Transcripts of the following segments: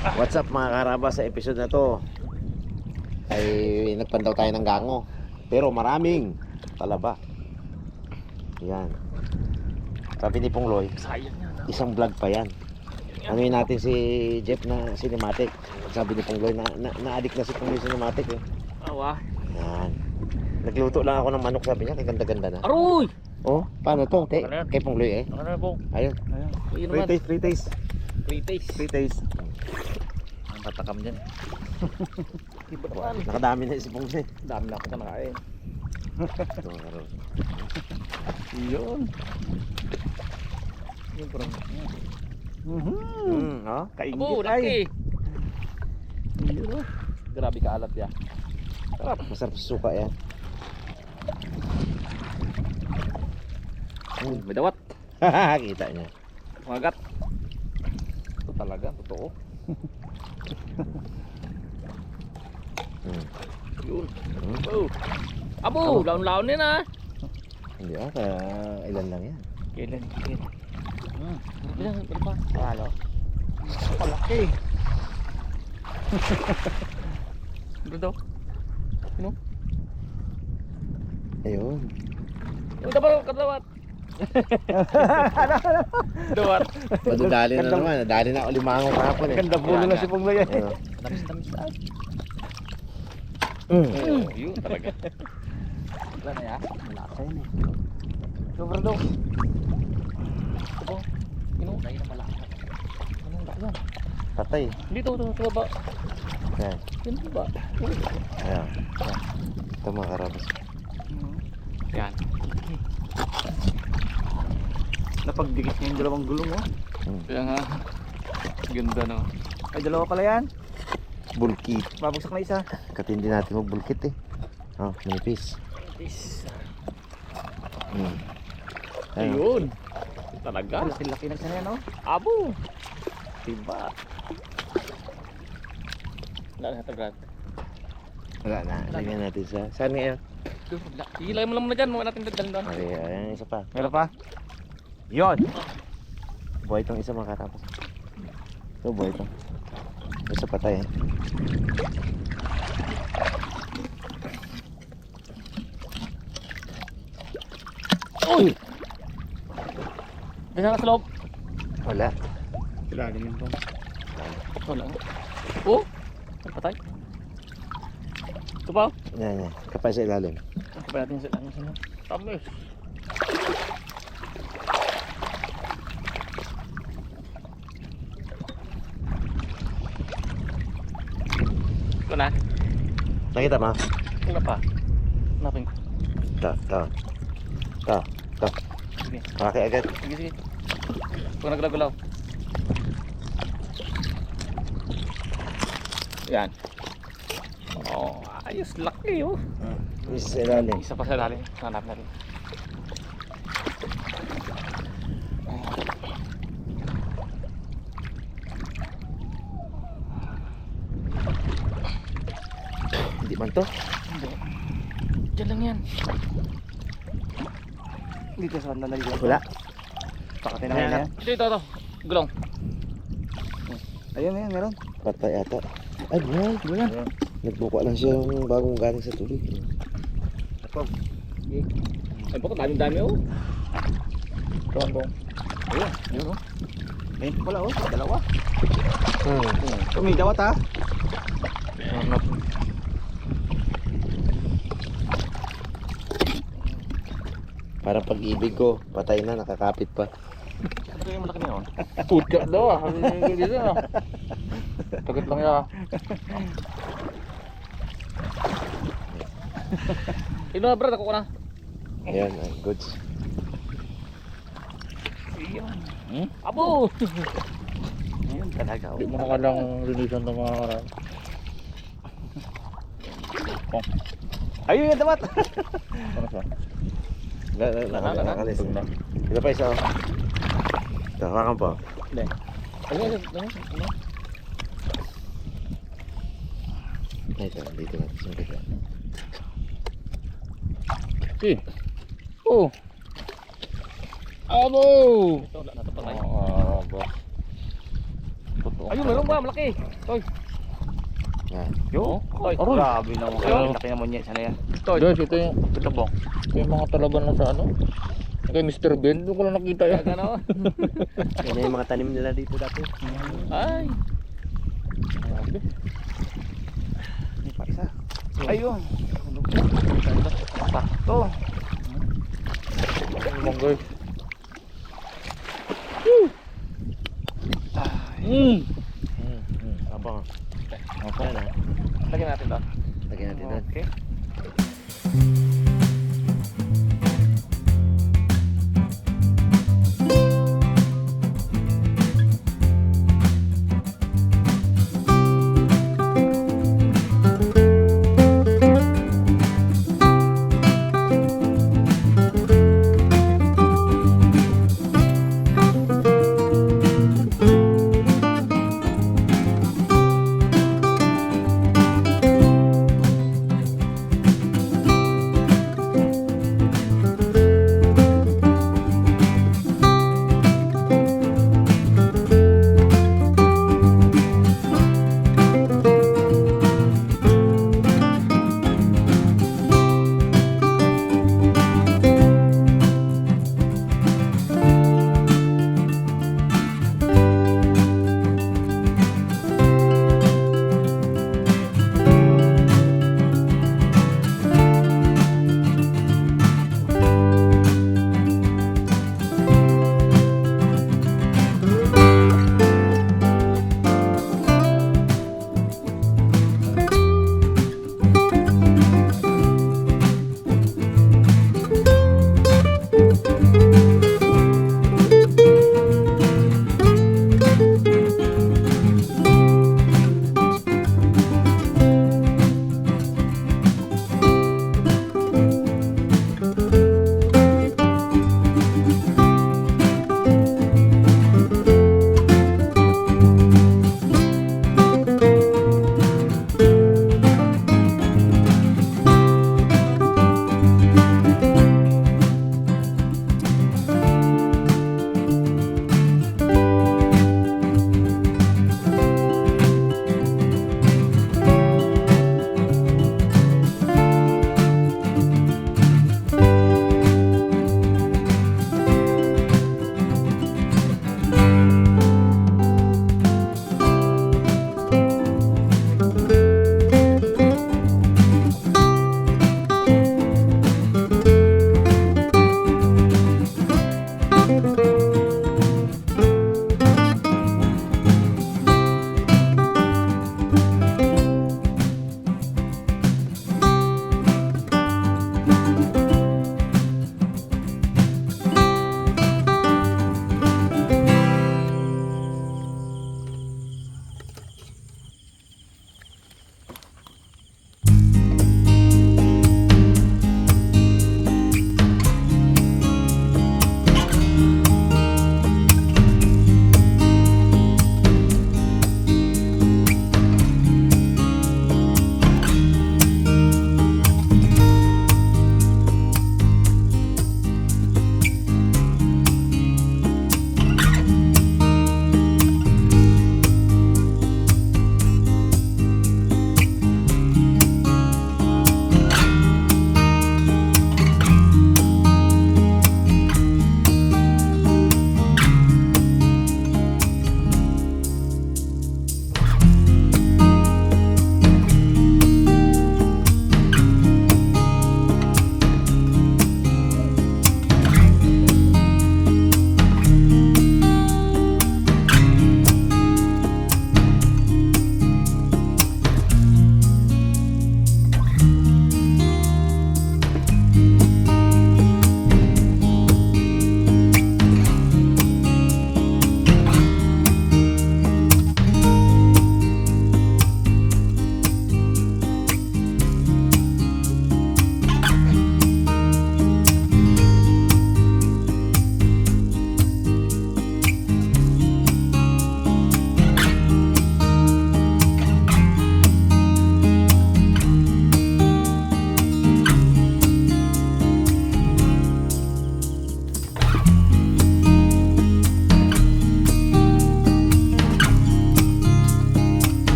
What's up mga karaba, sa episode na to ay nagpandaw tayo ng gango. Pero maraming talaba. Yan. Sabi ni Pongloy, Sayang yan. isang vlog pa yan. Anuin natin si Jeff na cinematic. Sabi ni Pongloy na-addict na si Pongloy cinematic eh. Awa. Yan. Nagluto lang ako ng manok, sabi niya, kay ganda-ganda na. Aroy! Oh, paano to? Kay Pongloy eh. Ano na po? Ayun. Ayun Free naman. taste, free taste. Free taste. Free taste. Ang tatakam dyan. Iba naman. Nakadami na si Pongloy. Dami na ako na nakain. Ito, ano. Yun. Yun parang. Oh, kaingit Abo, laki. Grabe kaalat ya. Sarap. Masarap sa suka yan. May dawat. Kita niya. Magat. Ito talaga, totoo. Yun. Oh. Abo, laon-laon din ah. Hindi kaya ilan lang yan. Kailan? Ilan pa? Halo. Palaki. Ano daw? Ano? Ayun. Uy, dapat kadawat. Dawat. Madudali na naman. Dali na ako limango kahapon eh. Ganda pulo na si Pongloy yan. Ayun. Tamis-tamis na. Yun talaga. Wala na yan. Malasa yun eh. Sobrang daw. Ito. Ino? Dahil na malasa. Anong laki yan? Patay. Dito, sa baba. Yan. Yun ba? Ayan. Ito mga karabas. Yan. Napagdikit niya yung dalawang gulong oh. Kaya nga. Ganda no. Ay dalawa pala yan. Bulkit. Babagsak na isa. Katindi natin magbulkit eh. Oh, manipis. Ayun. Ayun. Talaga. Laki-laki na siya yan, no? Abo. Diba? Wala na tagrad. Wala na. Lagyan natin sa... Saan ngayon? Ilagay mo lang muna dyan. Mga natin dadalhin doon. Okay, ayan isa pa. Meron pa? Yon. Buhay itong isa mga karabas. Ito buhay ito. Isa patay eh. Uy! Diyan ka sa loob. Wala. Ilalim yung pong. Wala. Oh! Ay, patay. Ito pa. Yan, yan. Kapay sa ilalim. Kapag natin sa langis. Tamis. Ito na. Nakita mo? Ito pa. Hanapin ko. Ito, ito. Ito, ito. Sige. Makaki agad. Sige, sige. Huwag nagalaw-galaw. Yan. Oh, ayos. Laki oh. Isa sa ilalim. Isa pa sa lalim. Hanap natin. Hindi man to. Hindi. Diyan lang yan. Dito sa kanila na Wala. Pakatin na yan. Ito. Gulong. Ayun, ayun, meron. Patay ata. Ay, buhay. Ayan. Nagbuka lang siya yung bagong galing sa tubig. Ay, baka dami-dami oh. Bong. Ayun, yun, oh. Ayun pala, oh. Dalawa. Umidawat, ha? Parang pag-ibig ko, patay na, nakakapit pa. Ito yung malaki na yun. Putka daw ah. Dito na. Tagot lang yan. Ino na brad, ako ko na. Ayan, goods. Abo! Ayun, talaga, oh. Hindi mo ka lang rinisan ng mga karang. Ayun, yung damat. Ano siya? Nakalis. Ito pa isa. Ito, hawakan po. Hindi. Ayun. Ito, dito natin sungkit. Okay. Oh. Abo! Ito, wala na ito patay. Abo. Totoo. Ayun, meron ba? Malaki. Toy. Yan. Yo. Toy. Grabe naman. Ayun. Laki naman yan. Sana yan. Toy. Guys, ito yung mga talaban na sa ano. Kay Mr. Ben, doon ko lang nakita yan. Gano? Yan yung mga tanim nila dito dati. Ay. Grabe. May pa isa. Ayun. Sakto. Ayun guys. Abang. Okay. Yan ah. Lagyan natin doon. Lagyan natin doon. Okay.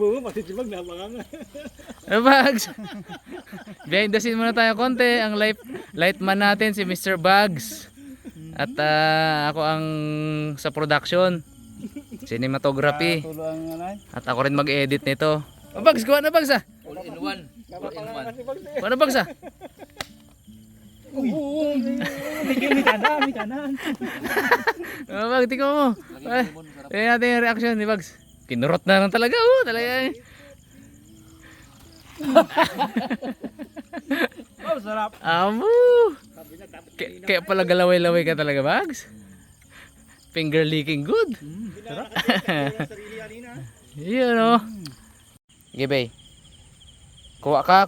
buo, matitibag na baka nga. Bugs. Behind the scene muna tayo konti. Ang lightman natin si Mr. Bugs. At ako ang sa production. Cinematography. Tulo ang anay. At ako rin mag-edit nito. Oh, Bugs, kuha na Bugs ah. All in one. All in one. Kuha na Bugs ah. Oo. May kanan. Oh, Bugs, tingnan mo. Tingnan natin yung reaction ni Bugs. Kinurot na lang talaga. Oh, talaga. Oh, sarap. Amo. Kaya pala galaway-laway ka talaga, Bugs. Finger licking good. Sarap. Sarili kanina. Yun o. Sige, bay. Kuha ka.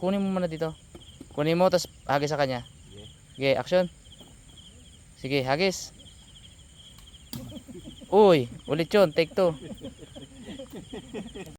Kunin mo muna dito. Kunin mo, tapos hagis sa kanya. Sige, action. Sige, hagis. Uy, ulit yun. Take 2.